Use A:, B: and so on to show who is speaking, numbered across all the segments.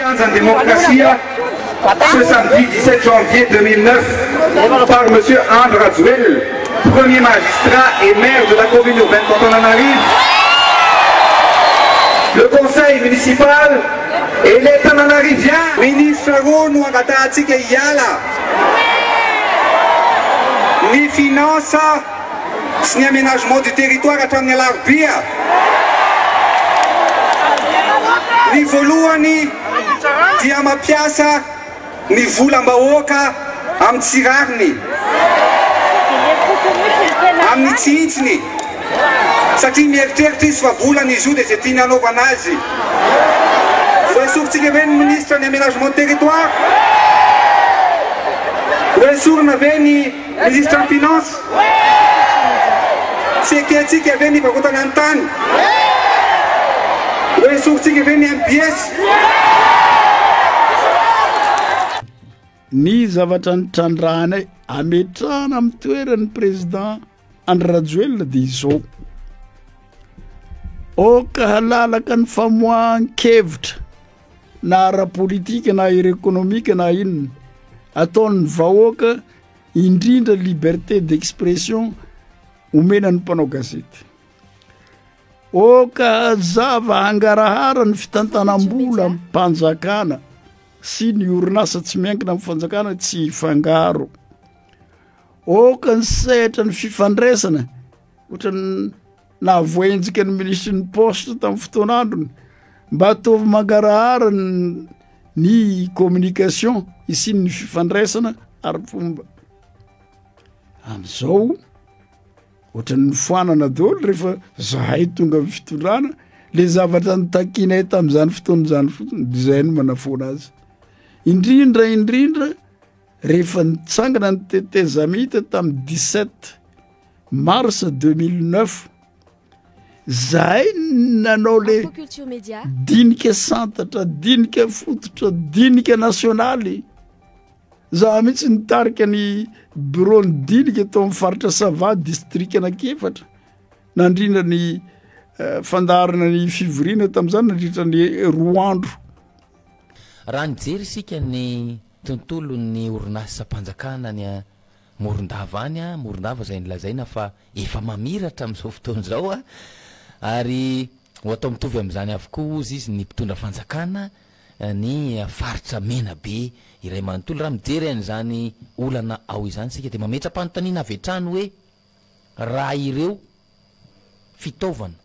A: confiance en démocratie ce samedi 17 janvier 2009 par M. André Razuel, premier magistrat et maire de la commune urbaine d'Antananarivo. Le conseil municipal et les Tananariviens. Ministre Rono Agatatsike Yala. Ni finance, ni aménagement du territoire à Tanelarbia. Ni voalohany dia mampiasa ny volam-bahoaka amin'ny tsirariny amin'ny tsintsiny satria mieritreritra izy fa volana izy io dia izay tiany hanaovana azy. Voasoritsika ve ny ministre ny aménagement de territoire? Voasorina ve ny ministre ny finance? Tsy ekentsika ve ny varotana ny tany? Voasoritsika ve ny MPS?
B: Ny zavatra nitrandrahana ametrahana amin'ny toeran'ny président André Rajoelina dia izao. Oka halalaka ny famohan-kevitra na ara-politika na ara-ekonomika na inona ataon'ny vahoaka indrindra liberté d'expression omenan'ny mpanao gazety. Oka zava hangarahara ny fitantanam-bola mpanjakana sy ny orinasa tsy miankina amin'ny fanjakana tsy fangaro. Oka ny sehatra ny fifandraisana ohatra na voenjika ny ministre ny poste tamin'ny fotoana androny mba ataovy mangarahara ny communication isin'ny fifandraisana ara-fomba. Amin'izao ohatra ny foanana daholo rehefa zahay tonga amin'ny fitondrana le zavatra nitakinay tamin'izany fotoan'izany fotony izay no manafoana azy. Indrindra rehefa nitsangana ny tetezamita tamin'ny 17 mars 2009 zahay nanao le dinika santatra, dinika fototra, dinika nasionaly. Zaho mihitsy nitarika ny bureau ny dinika tao amin'ny faritra Sava district anankefatra nandrindra ny fandarana ny fivoriana tamin'izany nandritra ny roa andro.
C: Raha nijery isika ny tontolo ny orinasa mpanjakana ny Morondava any Morondava izay nilazaina fa efa mamiratra amin'izao fotoan'izao ary ho atao mitovy amin'izany avokoa izy ny mpitondra fanjakana ny faritra mena be iray manontolo. Raha mijery an'izany olana ao izany sika dia mametra-panontaniana avy hatrany hoe raha ireo fitaovana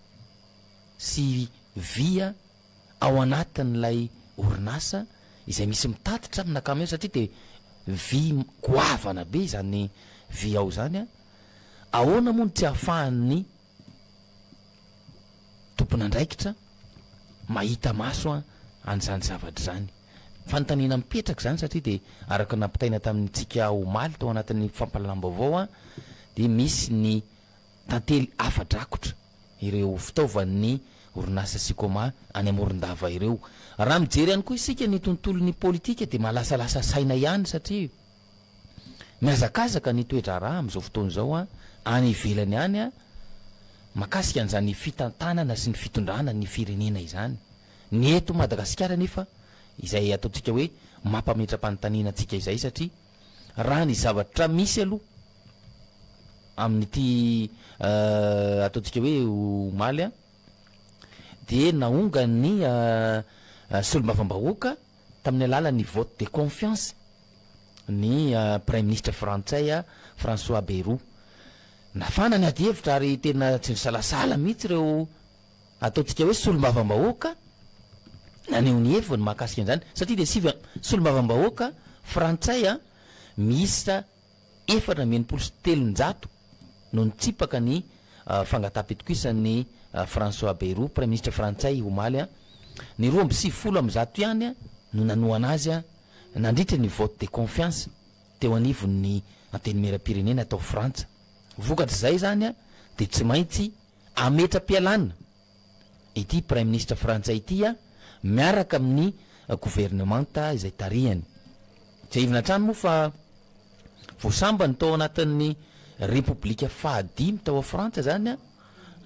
C: sy via ao anatin'ilay orinasa izay misy mitatitra amin'akamy satria dia vy goavana be izany vy ao zany ahoana moa ny tsy ahafahan'ny tompon'andraikitra mahita maso an'izany zavatra zany. Fanontaniana mipetraka zany satria dia araka nampitaina tamin'ntsika omaly tao anatin'ny fampalalam-baovao dia misy ny tantely afa-drakotra ireo fitaovan'ny orinasa Sikoma any Morondava ireo. Raha mijery ihany koa isika ny tontolon'ny politika dia malasalasa saina ihany satria miazakazaka ny toetra raha amin'izao fotoan'izao any ivelany any makasika an'izany fitantanana sy ny fitondrana ny firenena izany. Ny eto Madagasikara nefa izay ataontsika hoe mampametra-panontaniana antsika izay satria raha ny zavatra misy aloha amin'ity ataontsika hoe omaly dia naonga ny solombavambahoaka tamin'ny alalan'ny vote de confiance ny premier ministre frantsay François Bayrou. Nafana ny ady hevitra ary tena tsy nisalasala mihitsy ireo ataontsika hoe solombavambahoaka naneho ny heviny mahakasika an'izany satria dia sivy solombavambahoaka frantsay miisa 4,7 no nitsipaka ny fangatapetokisany François Bayrou premier ministre frantsay omaly ny 2,7 ihany no nanoana azy nandritra ny vote de confiance teo anivon'ny antenimieram-pirenena atao Frantsa. Vokatra izay zany dia tsy maintsy ametra-pialana ity premier ministre frantsay ity miaraka amin'ny gouvernementa izay tarihany. Tsy ivina trano moa fa voasambany tao anatin'ny république fahadimy tao a Frantsa zany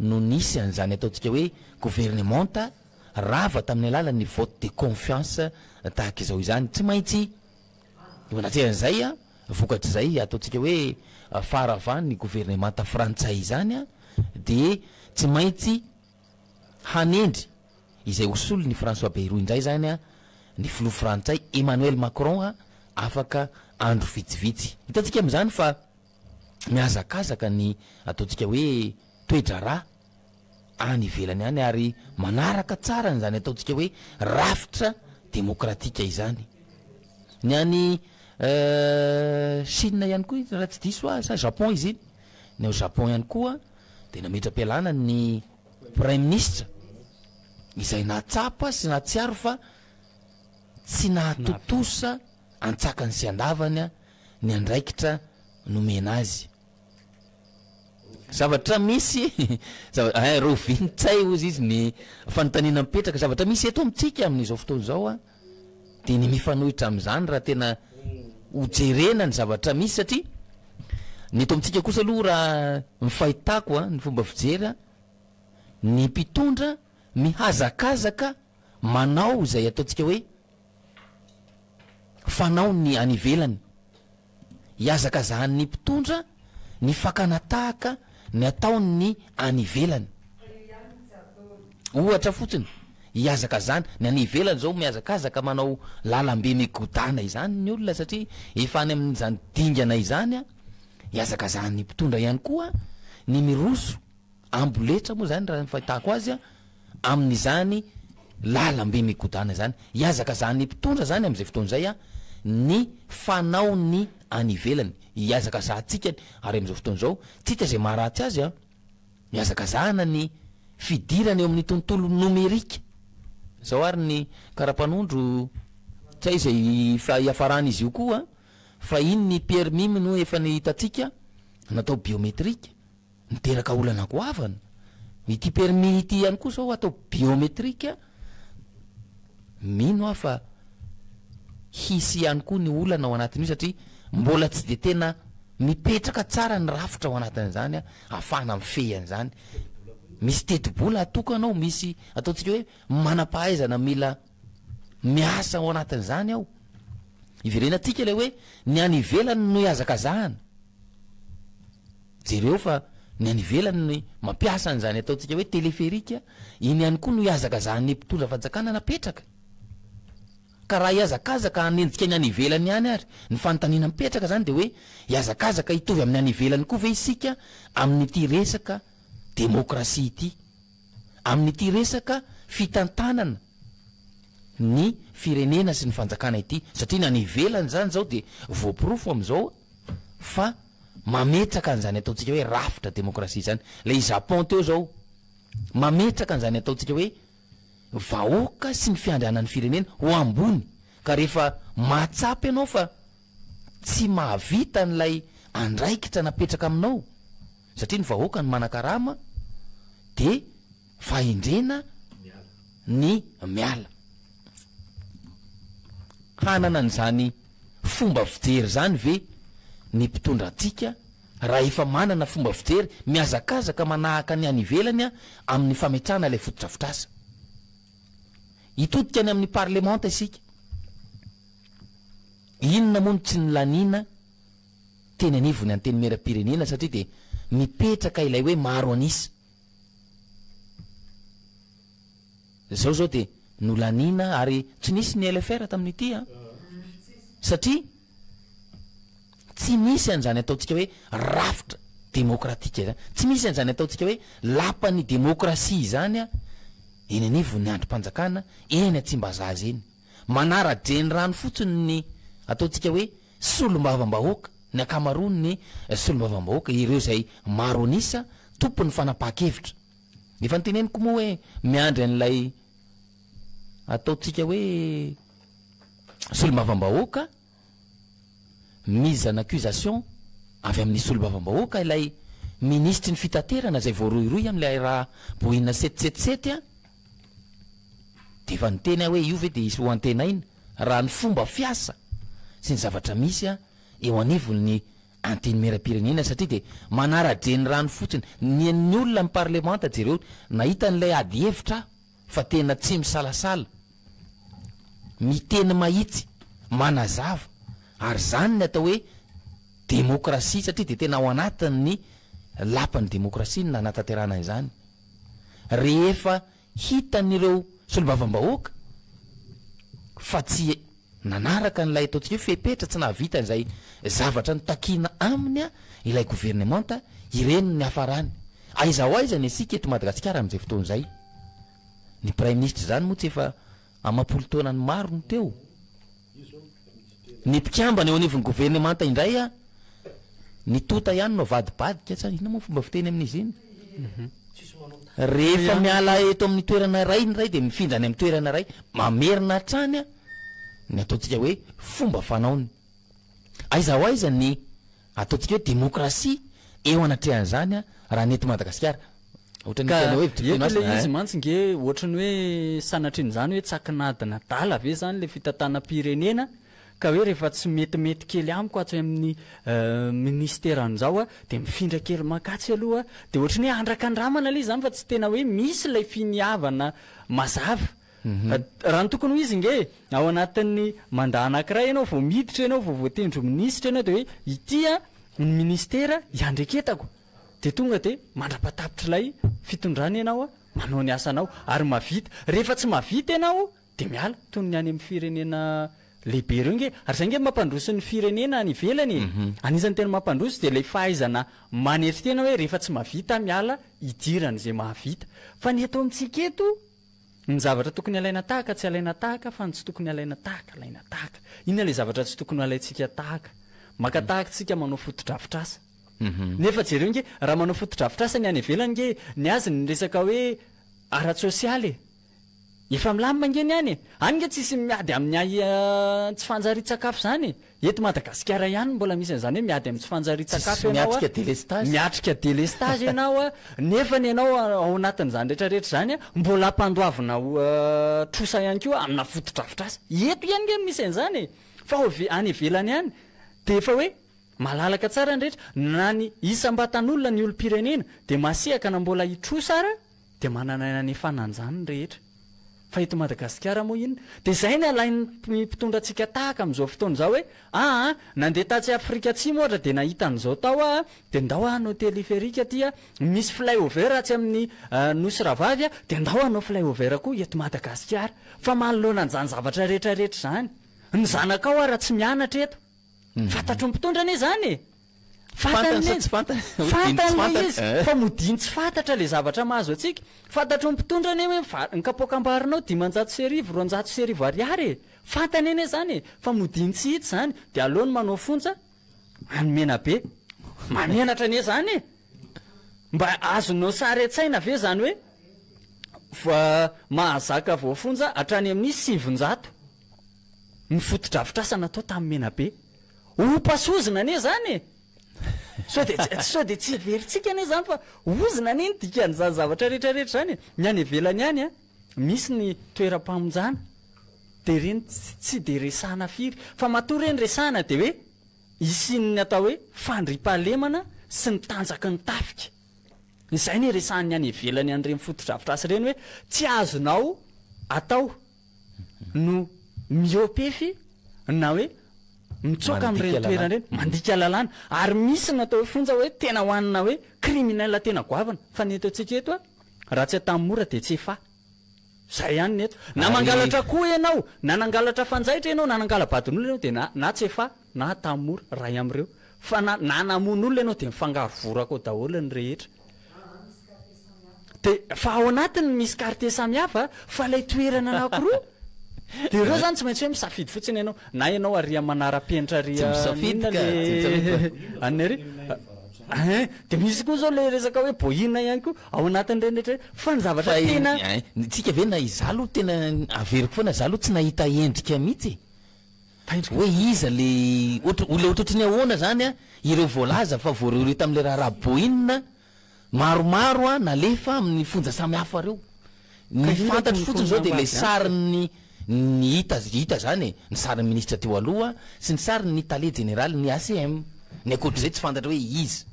C: no nisy an'izany ataontsika hoe gouvernementa rava tamin'ny alalan'ny vote de confiance tahaka izao izany tsy maintsy natrehan'izay a vokatr' zay ataontsika hoe faravany gouvernemanta frantsay izany a de tsy maintsy hanendry izay osolo ny François Bayrou indray zany a ny filoha frantsay Emmanuel Macron a afaka andro vitsivitsy hitantsika am'izany fa miazakazaka ny ataontsika hoe toedra raha any ivelany any ary manaraka tsara n'izany ataontsika hoe rafitra demokratika izany ny any Chine ihany koa raha tsy diso sa Japon izy iny ny ao Japon ihany koa de nametra-pialana ny prime ministre izay natsapa sy natsiaro fa tsy nahatotosa antsakany sy andavany a ny andraikitra nomena azy zavatra misy rovintsay ozy izy ny fanontaniana mipetraka zavatra misy eto amitsika amin'izao fotoana zao a de ny mifanohitra am'izany raha tena hojerena ny zavatra misy satria ny eto amitsika kosa aloha raha mifahitako a ny fomba fijery a ny mpitondra mihazakazaka manao zay ataontsika hoe fanao ny anivelany hiazakazahany mpitondra ny fakanatahaka ny ataony anivelany ohatra fotsiny hiazakazany ny anivelany zao miazakazaka manao lalambe migodana izany ny olona satria efa any amin'izany dingana izany a hiazakazahany mpitondra ihany koa ny miroso amboletra moa zany raha fahitako azy a amin'izany lalambe migodana zany hiazakazahany mpitondra zany am'izay fotoana zay a ny fanao ny anivelany hiazakazahantsika ary am'izao fotoana zao tsika zay maharatsy azy a miazakazahana ny fidirana eo amin'ny tontolo nomerika zao ary ny karapanondro tsy zay iafarana izy io koa fa iny ny permis no efa ny hitatsika natao biometrika niteraka olana goavana ity permis ity ihany koa zao atao biometrika mino afa hisy ihany koa ny olana ao anatin'io satria mbola tsy de tena mipetraka tsara ny rafitra ao anatin'izany a afana mifehany zany misy tetibola atokanao misy ataontsika hoe manam-pahaizana mila miasa ao anatin'izany ao iverenatsika le hoe ny anivelany no hiazakazahana jereo fa ny anivelany ny mampiasa an'izany ataontsika hoe teleferika iny ihany koa no hiazakazahany mpitondra fanjakana napetraka ka raha hiazakazaka hanenjika ny anivelany ihany ary ny fanontaniana mipetraka zany de hoe hiazakazaka hitovy amin'ny anivelany koa ve isika amin'ity resaka demokrasia ity amin'ity resaka fitantanana ny firenena sy ny fanjakana ity satria ny anivelany zany zao de voapirofo am'izao fa mametraka an'izany ataontsika hoe rafitra demokrasia zany le i Japon teo zao mametraka an'izany ataontsika hoe vahoaka sy ny fiandrianan'ny firenena ho ambony ka rehefa mahatsapy ianao fa tsy mahavita n'lay andraikitra napetraka aminao satria ny vahoaka ny manan-karama de fahendrena ny miala hanana an'izany fomba fijery zany ve ny mpitondrantsika raha efa manana fomba fijery miazakazaka manahaka ny anivelany a amin'ny fametrana ilay fototrafitrasa hitodika any amin'ny parlemanta isika inona mono tsy nylaniana teny anivony any teny mera-pirenena satria de mipetraka ilay hoe maro anisa zao de nolaniana ary tsy nisy ny LFR tamin'ity a satria tsy misy an'izany ataontsika hoe rafitra demokratika zany tsy misy an'izany ataontsika hoe lapany demokrasia zany a eny anivony androm-panjakana eny atsimbazazy eny manara-dreny rano fotsiny ny ataontsika hoe solombavam-bahoaka ny akamarony ny solombavam-bahoaka ireo zay maro anisa tompony fanapaha-kevitra efa nyteneniko moa hoe miandry an'ilay ataontsika hoe solombavam-bahoaka mise en accusation avy amin'ny solombavam-bahoaka ilay ministry ny fitaterana zay voaroiroy am'ilay raha boina 777 a de efa nyteny hoe io ve de isy ho antenaina raha ny fomba fiasa sy ny zavatra misy a eo anivony ny anteny mera-pirenena satria de manara-dreny rano fotsiny ny olona amin'ny parlemanta jereo nahita n'ilay ady hevitra fa tena tsy misalasala miteny mahitsy manazava ary zany ny atao hoe demokrasia satria de tena ao anatin'ny lapan'ny demokrasia na nataterana izany rehefa hitan'ireo solombavambahoaka fa tsy nanaraka n'ilay ataontsika hoe fepetra tsy nahavita n'izay zavatra notakiana aminy a ilay gouvernemanta ireny ny hafarany aizaho aizany asika eto Madagasikara amin'izay fotoana izay ny prime ministre zany moa tsy efa amapolo taonany maro no teo ny mpikambana eo anivon'ny gouvernemanta indray a ny tota ihany no vadibadika tsany ina moa fomba fiteny amin'izy iny rehefa miala eto amin'ny toerana ray ny ray de mifindrany amin'ny toerana ray mamerina trany a ny ataontsika hoe fomba fanaony aizaho aiza ny ataontsika hoe demokrasia eo anatrehan'izany a raha ny eto Madagasikara
D: le izy mantsy nge ohatrany hoe sanatr'in'izany hoe tsakinadina dala ave zany le fitantanam-pirenena ka hoe rehefa tsy metimety kely amiko atsy amin'ny ministeran'izao a de mifindra kely makatsy aloha de ohatrany hoe andrakandramana le zany fa tsy tena hoe misy lay finiavana mazava raha ny tokony ho izy nge ao anatin'ny mandat anankiray ianao vao miditra ianao vao voatendro minisitra ianao de hoe itya ny ministera iandreketako de tonga de mandrapatapitra lay fitondrany ianao a manao ny asanao ary mavita rehefa tsy mavita ianao de miala toy ny any amin'ny firenena lehibe reo nge ary zay nge mampandroso ny firenena ny velany anisan'ny tena mampandroso de lay fahaizana manetry tena hoe rehefa tsy mavita miala idirany zay mahavita fa ny eto amintsika eto ny zavatra tokony alaina tahaka tsy alaina tahaka fa ny tsy tokony alaina tahaka alaina tahaka inona le zavatra tsy tokony alaintsika tahaka maka tahaka tsika manao fotodrafitrasa nefa jereo nge raha manao fotodrafitrasa ny any ivelany nge ny azy ny resaka hoe ara-tsosialy efa milamina nge ny any any nge tsisy miady amin'ny tsy fanjari-tsakafo zany eto Madagasikara ihany mbola misy an'izany hoe miady amin'ny tsy fanjari-tsakafo ianao miatrika délestage ianao a nefa ny ianao ao anatin'izany rehetrarehetra zany a mbola ampandoavina trosa ihany koa amina fotodrafitrasa eto ihany nge misy an'izany fa any ivelany ihany de efa hoe malalaka tsara ny rehetra na ny isam-batan'olona ny olo-pirenena de masihaka na mbola hitrosara de manana ny fananjany ny rehetra fa eto Madagasikara moa inona de zay ny alain'ny mpitondra antsika tahaka amin'izao fotoana zao hoe nandeha tatsy Afrika Atsimo ohatra de nahita an'izao tao a de ndao anao téléphérique aty a misy flyover atsy amin'ny nosy ravavy a de ndao anao flyover koa eto Madagasikara fa manoloana an'izany zavatra rehetrarehetra zany ny zanakao a raha tsy mianatra eto fantatro ny mpitondra ane zany fantany izy fa modiny tsy fantatra le zavatra mahazo atsika fantatro ny mpitondra ane hoe ny kapoakambarinao 500,000 ariary fantany ane zany fa modiny tsy hita zany de aleony manao fonja anomena be mamenatra ane zany mba azonao sary an-tsaina ve zany hoe mahazaka voafonja hatrany amin'ny 700 ny fotodrafitrasa natao tamin'ny Menabe opasozina ane zany so de tsy veritsika ane zany fa ozina ane ny dikan'izany zavatra rehetrarehetra zany ny any ivelany any a misy ny toeram-pamonjana de reny tsy de resahana firy fa matoa reny resahana de hoe isin'ny atao hoe fandripahalemana sy ny tanjaky ny tafika izay ny resahan'ny any ivelany an'ireny fotodrafitrasa reny hoe tsy azonao atao no miopefy na hoe mitsoka amin'ireny toerana reny mandika lalàna ary misy natao hoe fonja hoe tena hoanina hoe criminel tena goavana fa ny eto antsika eto a raha tsy atamin'ny mora de tsy efa zay ihany ny eto na mangalatra koa ianao na nangalatra fanjaitra ianao na nangala-badin'olona ianao de na tsy efa na tamin'ny mora ray am'ireo fa na namon'olona ianao de mifangaro vorako daholo ny rehetra de fa ao anatiny misy quartier samihafa fa lay toerana anankiroa de ireo zany tsy maintsy hoe misafidy fotsiny ianao na ianao aria manara-penitra ary de misy koa zao le resaka hoe boina ihany koa ao anatin'ireny rehetra fa ny zavatra tena
C: tsika ve na iza aloha tena averiko foana za aloha tsy nahita endrika mihitsy hoe iza le le ohatrotriny ahoana zany a ireo voalaza fa voareoreo tam'le raha boina maromaro a nalefa amin'ny fonja samihafa reo ny fantatro fotsiny zao de le sariny ny hita zany ny sarin'ny ministra teo aloha sy ny sariny ny tale général ny ACM ny akoatr'izay tsy fantatra hoe izy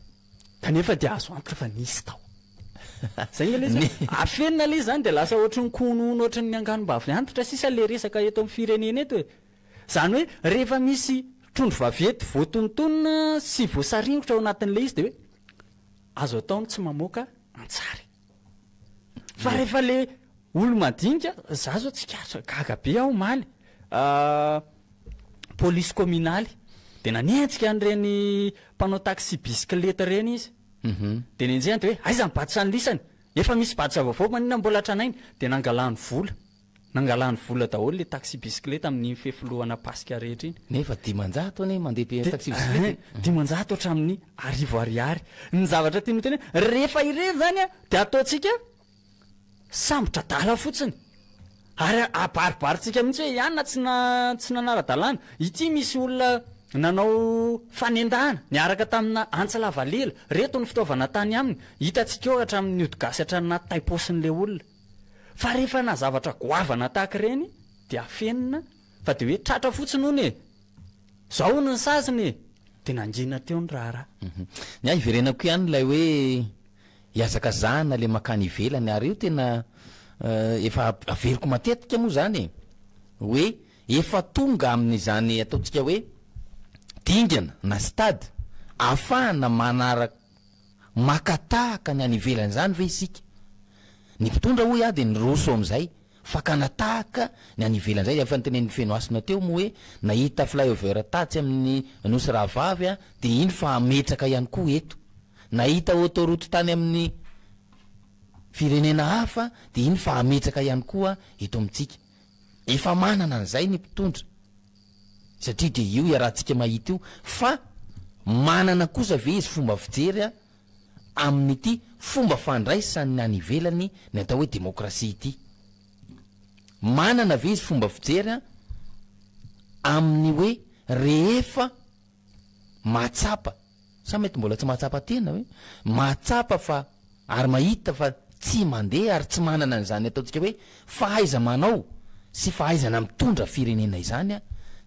D: kanefa de azo antoka fa nisy tao zay le afenina le zany de lasa ohatry ny konono ohatry ny anganom-bavy antitra sisa le resaka eto amin'ny firenena eto zany hoe rehefa misy trondro vavety voatontonona sy voasaringotra ao anatin'le izy de hoe azo ataony tsy mamoaka antsary fa rehefa le olo madinika za zao tsikatra gaga be aho maly polisy communaly de nanentsika an'ireny mpanao taxi bisikileta reny izy de nenjehany de hoe aiza mibatsa ny lisany efa misy batsa vaovao manina mbola tranainy de nangalany vola daholo le taxi bisikileta amin'ny fefilohana pasika rehetra iny
C: nefa 10 ane mandeha taxi bisikileta
D: 10 hatramin'ny 10 ariary ny zavatra tiany teny rehefa ireny zany de ataotsika sambotra dala fotsiny ary abaribaritsika mihitsy hoe ihany na tsy nanara-dalàna ity misy olona nanao fanendahana niaraka tamina antsalavalila reto ny fitaovana tany aminy hitatsika eo hatramin'ny odigasy hatranyna taiposin'le olona fa rehefa na zavatra goavana tahaka reny de afenina fa de hoe tratra fotsiny ony zao ny saziny de nangina teo ny raharaha
C: ny iverenako ihany lay hoe iazaka zana le makany ivelany ary io tena efa averiko matetika moa zany hoe efa tonga amin'izany ataotsika hoe dingana na stade afahana manaraka makatahaka ny any ivelany zany ve isika ny mpitondra hoy a de ny roso am'izay fa kanatahaka ny any ivelany zay efa nytenen'ny fenoasina teo moa hoe nahita flyover tatsy amin'ny nosy rahavavy a de iny fa ametraka ihany koa eto nahita autoroute tany amin'ny firenena hafa de iny fa ametraka ihany koa eto amitsika efa manana an'izay ny mpitondra satria de io iarahantsika mahita io fa manana kosa ve izy fomba fijery a amin'ity fomba fandraisany any ivelany ny atao hoe demokrasia ity manana ve izy fomba fijery a amin'ny hoe rehefa matsapa sa mety mbola tsy mahatsapa tena hoe mahatsapa fa ary mahita fa tsy mandeha ary tsy manana an'izany ataotsika hoe fahaiza manao sy fahaizana mitondra firenena izany a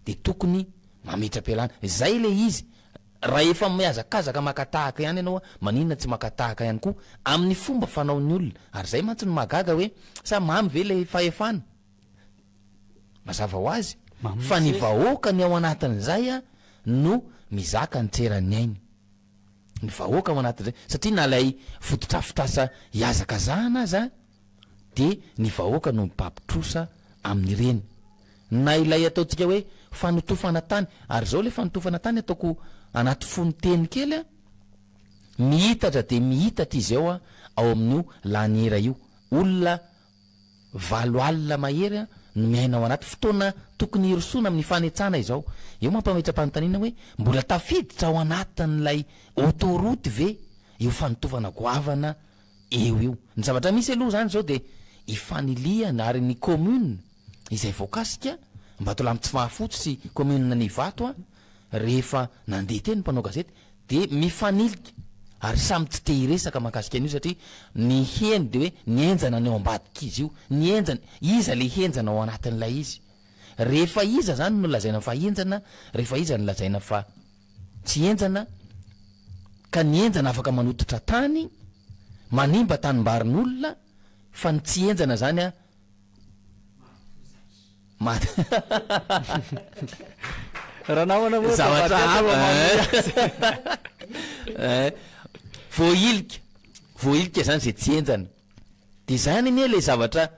C: de tokony mametra-pialana zay le izy raha efa miazakazaka makatahaka ihany ianao a maninona tsy makatahaka ihany koa amin'ny fomba fanaony olona ary zay mantsy ny magaga hoe sa mamy ve le fahefana mazava ho azy fa ny vahoaka ny ao anatin'izay a no mizaka ny tserany ainy ny vahoaka ao anatin'izay satria nalay fototrafitrasa iazaka zahana aza de ny vahoaka no mipapitrosa amin'ny reny na ilay ataotsika hoe fanotofana tany ary zao le fanotofana tany ataoko anaty fonoteny kely a mihitatra de mihitatra izy ao a ao amin'io laniera io olona 7 alina mahery a no miaina ao anaty fotoana tokony hirosoana amin'ny fanetsana izao eo mampametra-panontaniana hoe mbola tafiditra ao anatin'lay autoroute ve io fanotofana goavana eo io ny zavatra misy aloha zany zao de ifaniliana ary ny commune izay voakasika mba to lamitsy fahafotsy sy commune ny vato a rehefa nandeha teny mpanao gazety de mifanilika ary samy tsy te hiresaka mahakasika an'io satria ny heny de hoe nienjana ny ao ambadika izy io ny enjana iza le henjana ao anatin'ilay izy rehefa iza zany no lazaina fa enjana rehefa iza no lazaina fa tsy enjana ka ny enjana afaka manototra tany manimba tanimbarin'olona fa ny tsy enjana zany a
D: raha namana moa
C: zavatra voailika zany zay tsy enjana de zany anie le zavatra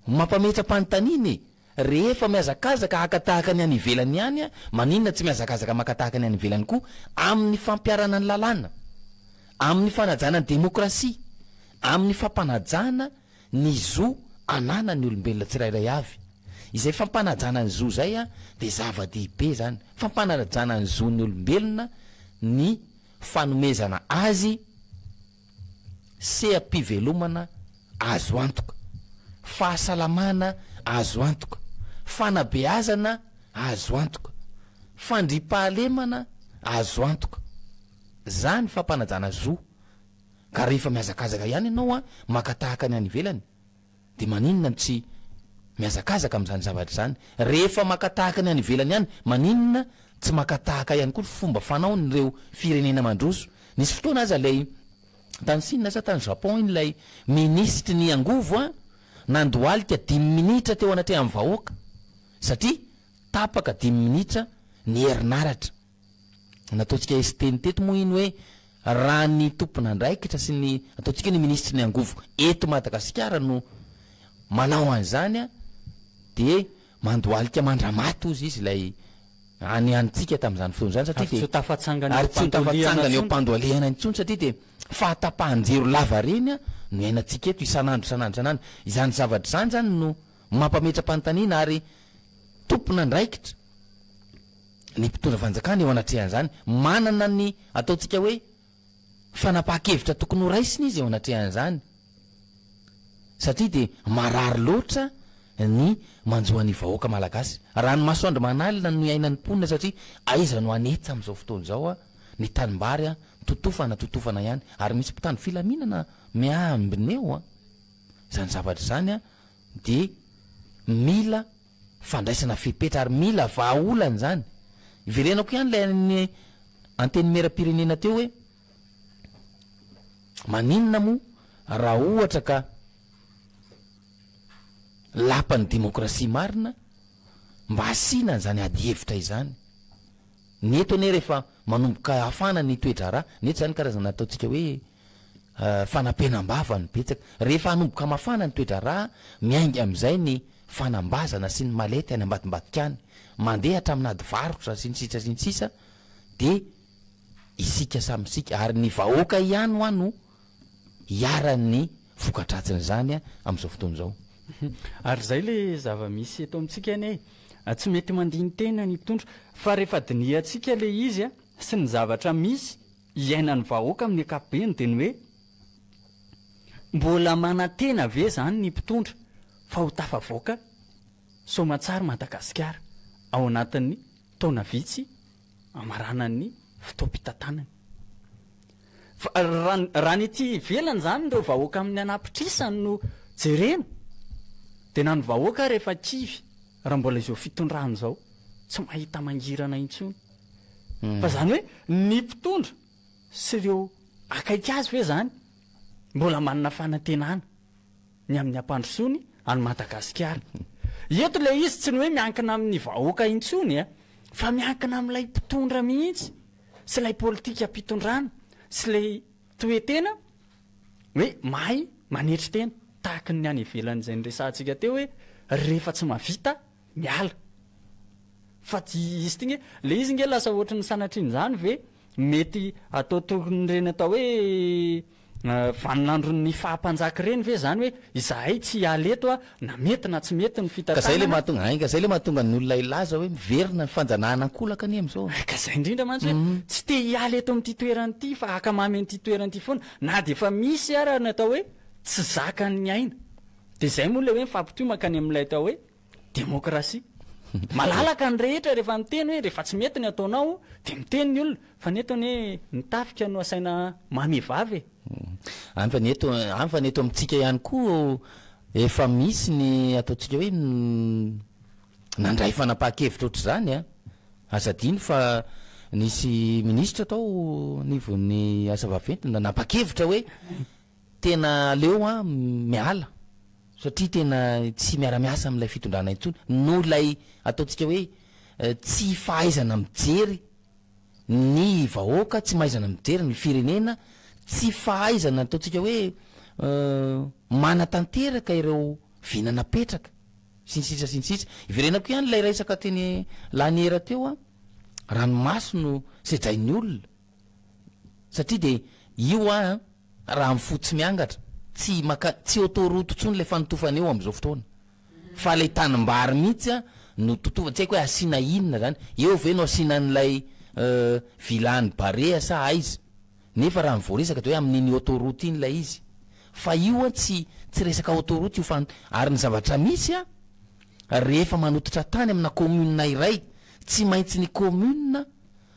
C: mampametra-panontaniany rehefa miazakazaka akatahaka ny any ivelany ihany a maninona tsy miazakazaka makatahaka ny any ivelany koa amin'ny fampiarana ny lalàna amin'ny fanajana ny demokrasia amin'ny fampanajana ny zo anana ny olombelona tsirairay avy izay fampanajana ny zo zay a de zava-dehibe zany fampanajana ny zo ny olombelona ny fanomezana azy seam-pivelomana azo antoka fahasalamana azo antoka fanabeazana azo antoka fandripahalemana azo antoka zany fampanajana zo ka rehefa miazakazaka ihany ianao a makatahaka ny any ivelany de maninona tsy miazakazaka am'zany zavatra zany rehefa makatahaka ny any ivelany ihany maninona tsy makatahaka ihany koa fomba fanaony reo firenena mandroso nisy fotoana aza lay tany Chine sa tany Japon iny lay ministry ny angovo a nandoalika 10 minitra teo anatrea amin'ny vahoaka satria tapaka 10 minitra ny herinaratra nataontsika esteny teto moa iny hoe raha ny tompona andraikitra sy ny ataontsika ny ministry ny angovo eto Madagasikara no manao an'izany a de mandoalika mandramaty ozy izy lay antsika tamin'izany fotoana zany satria
D: tsy tafatsangana
C: ary tsy tafatsangana eo ampandoalehana intsony satria de fahatapahan-jero lava reny a no hainantsika eto isanandro izany zavatra zany zany no mampametra-panontaniana ary tompona andraikitra ny mpitondra fanjakana eo anatrehan'izany manana ny ataontsika hoe fanapaha-kevitra tokony ho raisiny izy eo anatrehan'izany satria de marary loatra ny manjoan'ny vahoaka malagasy raha ny masoandro manalina no iainan'ny mponina satria aiza no anetsa amin'izao fotoana zao a ny tanimbary a totofana ihany ary misy mpitandro filaminana miambiny eo a zany zavatra zany a de mila fandraisana fepetra ary mila vahaolana zany iverenako ihany lay ny anteny mera-pirenena teo hoe maninona moa raha ohatra ka lapany demokrasia marina mba asiana zany ady hevitra izany neto ane rehefa manomboka hafana ny toetra raha neto zany karazana ataontsika hoe fanampenam-bava ny betsaka rehefa hanomboka mafana ny toetra raha miainga am'izay ny fanambazana sy ny malety any ambadimbadika any mandeha hatraminady varotra sy ny sisa de isika samysika ary ny vahoaka ihany ho ano hiaran'ny vokatratsiny zany a am'izao fotoana zao
D: ary zay le zava-misy eto amintsika ane tsy mety mandiny tena ny mpitondra fa rehefa diniatsika le izy a sy ny zavatra misy iainan'ny vahoaka amin'ny akapobeny de ny hoe mbola manantena ve zany ny mpitondra fa ho tafavoaka somatsara Madagasikara ao anatin'ny taona vitsy amaranan'ny fotoam-pitantanany fa raha nyty velany zany reo vahoaka amin'ny anapitrisany no jerena de na ny vahoaka rehefa kivy raha mbola izao fitondrano zao tsy mahita mangirana intsony fa zany hoe ny mpitondra sy ireo akaiky azy ve zany mbola manana fanantenana ny amin'ny ampandrosony any Madagasikara eto le izy tsy ny hoe miankina amin'ny vahoaka intsony a fa miankina amin'ilay mpitondra mihitsy sy lay politika mpitondrana sy lay toetena hoe mahay manetry tena tahaka ny any ivelan'izay nyresantsika teo hoe rehefa tsy mavita miala fa tsy izy ty nge le izy nge lasa ohatry ny sanatriny zany ve mety atao tokony reny atao hoe vaninandron'ny fahampanjaka reny ve zany hoe izahay tsy hiala eto a na mety na tsy mety ny
C: fitatazay le mahatonga ainga zay le mahatonga ny olona ilaza hoe miverina ny fanjanahana ankolaka any am'izao
D: ka zay indrindra mantsy hoe tsy te hiala eto amin'ity toerany ity fa akamamy an'ity toerany ity foana na de efa misy ara ny atao hoe tsy zaka ny aina de zay moa le hoe mifampitomaka any amin'ilay atao hoe demokrasia malalaka ny rehetra rehefa miteny hoe rehefa tsy mety ny ataonao de miteny ny olona fa netony hoe nitafika no asaina mamevavy
C: any fa neto amintsika ihany koa efa misy ny ataontsika hoe nandray fanapaha-kevitra ohatry zany a azadiny fa nisy ministra tao nivon'ny asa vaventy nanapa-kevitra hoe tena leo a miala satria tena tsy miara-miasa amin'ilay fitondrana intsony no lay ataontsika hoe tsy fahaizana mijery ny vahoaka tsy mahaizana mijery ny firenena tsy fahaizana ataontsika hoe manatanteraka ireo vinanapetraka sinsisa iverenako ihany lay raisaka teny laniera teo a ranomaso no sedrain'ny olona satria de io a raha mifotsy miangatra tsy autoroute tsony le fanotofana eo am'izao fotoana fa lay tanimbary mihitsy a no totofa tsy haiko hoe asina inona zany eo ve no asina n'lay vilany barea sa aiza nefa raha mivoaresaka de hoe amin'iny autoroute iny lay izy fa io a tsy resaka autoroute io fa ary ny zavatra misy a rehefa manototra tany amina commune iray tsy maintsy ny commune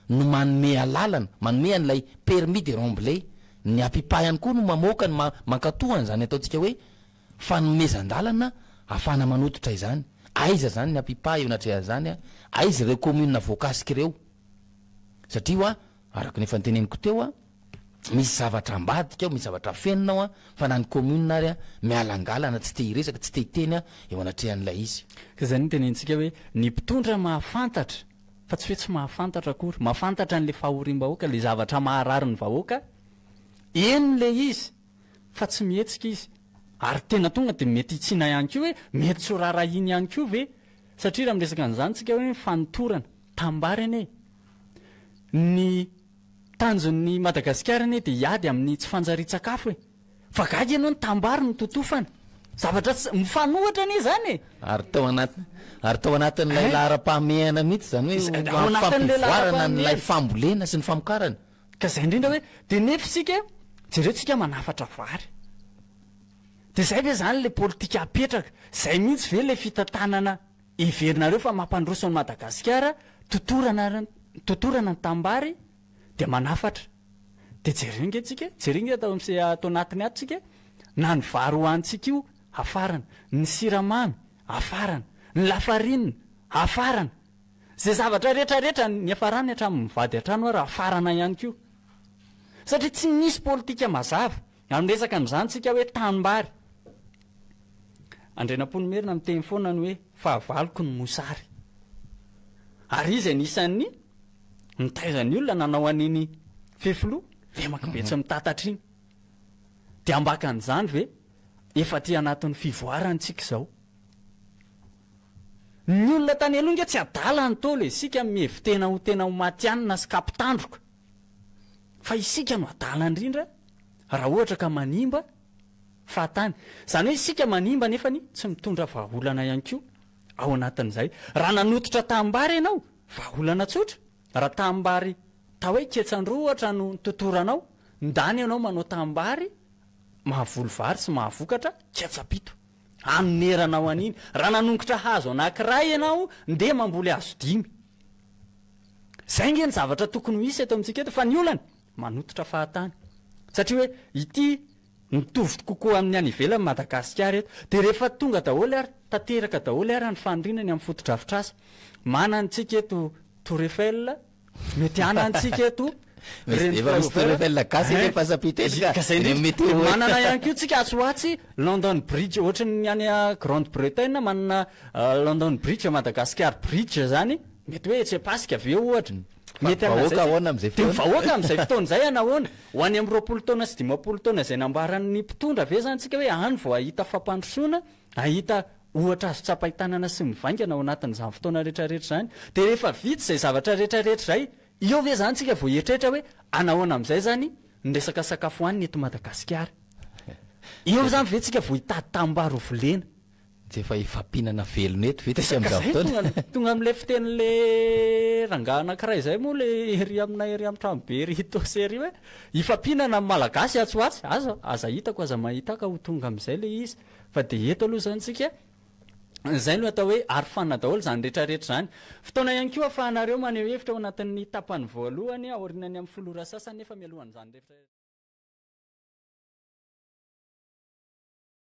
C: no manome alalana manome an'ilay permis de remblai ny apipa ihany koa no mamoaka ny mankatohany zany ataontsika hoe fanomezan-dalana ahafana manototra izany aiza zany ny apipa eo anatrehan'izany a aiza ireo commune voakasika ireo satria a araka nefa nyteneniko teo a misy zavatra ambadika ao misy zavatra fenonao a fa na ny commune ary a mialangalana tsy te hiresaka tsy te hiteny a eo anatrehan'ilay izy
D: ka zany ny tenentsika hoe ny mpitondra mahafantatra fa tsy hoe tsy mahafantatra akory mahafantatra n'le fahorim-bahoaka le zavatra maharary ny vahoaka eny le izy fa tsy mihetsika izy ary tena tonga de mety itsina ihany ko hoe mety tsy rarahiny ihany ko ve satria raha miresaka an'izany tsika hoe fanotorana tambary ane ny tanjon'ny Madagasikara ane de hiady amin'ny tsy fanjari-tsakafo e fa gaga ianao ny tambary ny totofana zavatra mifanohatra ane zany e
C: ary tao anatin'ilay lahara-pahamehana mihitsy zany hoe fampivoarana n'ilay fambolena sy ny famokarana
D: ka zay indrindra hoe de nefisika jerentsika manafatra vary de zay ve zany le politika apetraka zay mihitsy ve le fitantanana iverinareo fa mampandroso ny Madagasikara totorana ny tambary de manafatra de jerenge tsika jerenge atao am'se atao anatiny ato tsika na ny vary hoantsika io afarana ny siramamy afarana ny lafarinina afarana zay zavatra rehetrarehetra ny afarana hatramin'ny mivady atrano ary afarana ihany ko satria tsy misy politika mazava amin'ny resaka n'izany tsika hoe tanimbary andrenam-ponimerina miteny foana ny hoe fahavaloko ny mosary ary izy anisan'ny nitaizany olona nanao an'iny fefilo le makabetsy mitatatra iny de ambakan'izany ve efa ty anatin'ny fivoarantsika zao ny olona tany aloha nge tsy adala ny tolo isika mihevitena ho tena ho maty-anina sy kapitandroka fa isika no adala indrindra raha ohatra ka manimba fahatany zany hoe isika manimba nefany tsy mitondra vahaolana ihany ko ao anatin'izay raha nanototra tambary ianao vahaolana tsotra raha tambary ta hoe ketsan-droa ohatra no totoranao ndany ianao manao tambary mahavolo vary sy mahavokatra ketsapito anoneranao an'iny raha nanongotra hazo anankiray ianao nde mamboly azo dimy zay nge ny zavatra tokony misy eto amintsika eto fa ny olana manototra fahatany satria hoe ity mitovy kokoa amin'ny any ivelany Madagasikara eto de rehefa tonga daholo ary tanteraka daholo ary ny fandrinany amin'ny fotodrafitrasa mana antsika eto Tour Eiffel mety anantsika eto manana ihany ko tsika atsoatsy London Bridge ohatra ny any Grande Bretagne manana London Bridge Madagasikara Bridge zany mety hoe tsy pasika avy eo ohatra mety vahoaka am'izay fotoana zay anahoana ho any amin'ny 20 taona sy 50 taona zay nambaran'ny mpitondra ve zany tsika hoe any vao ahita fampandrosoana ahita ohatra azo tsapaitanana sy mivaingana ao anatin'izany fotoana rehetrarehetra zany de rehefa vitsy zay zavatra rehetrarehetra zay io ve zany tsika vao eritretra hoe anahoana am'izay zany ny resaka sakafo haniny eto Madagasikara io zany ve tsika vao hitady tambary ho volena
C: de efa ifampinana velona eto vita sy am'izao fotoana
D: tonga am'le fiten'le rangaha anankiray zay moa le ery amina ery amin'ny tranobe ery toseri hoe ifampinana amin'ny malagasy atsoatsy aza hitako aza mahita ka ho tonga am'izay le izy fa de eto aloha zany tsika zay no atao hoe arifana daholo zany rehetrarehetra zany fotoana ihany koa afahanareo maneho hevitra ao anatin'ny tapany voalohany aorinany amin'ny folora sasany nefa mialohan'izany rehetra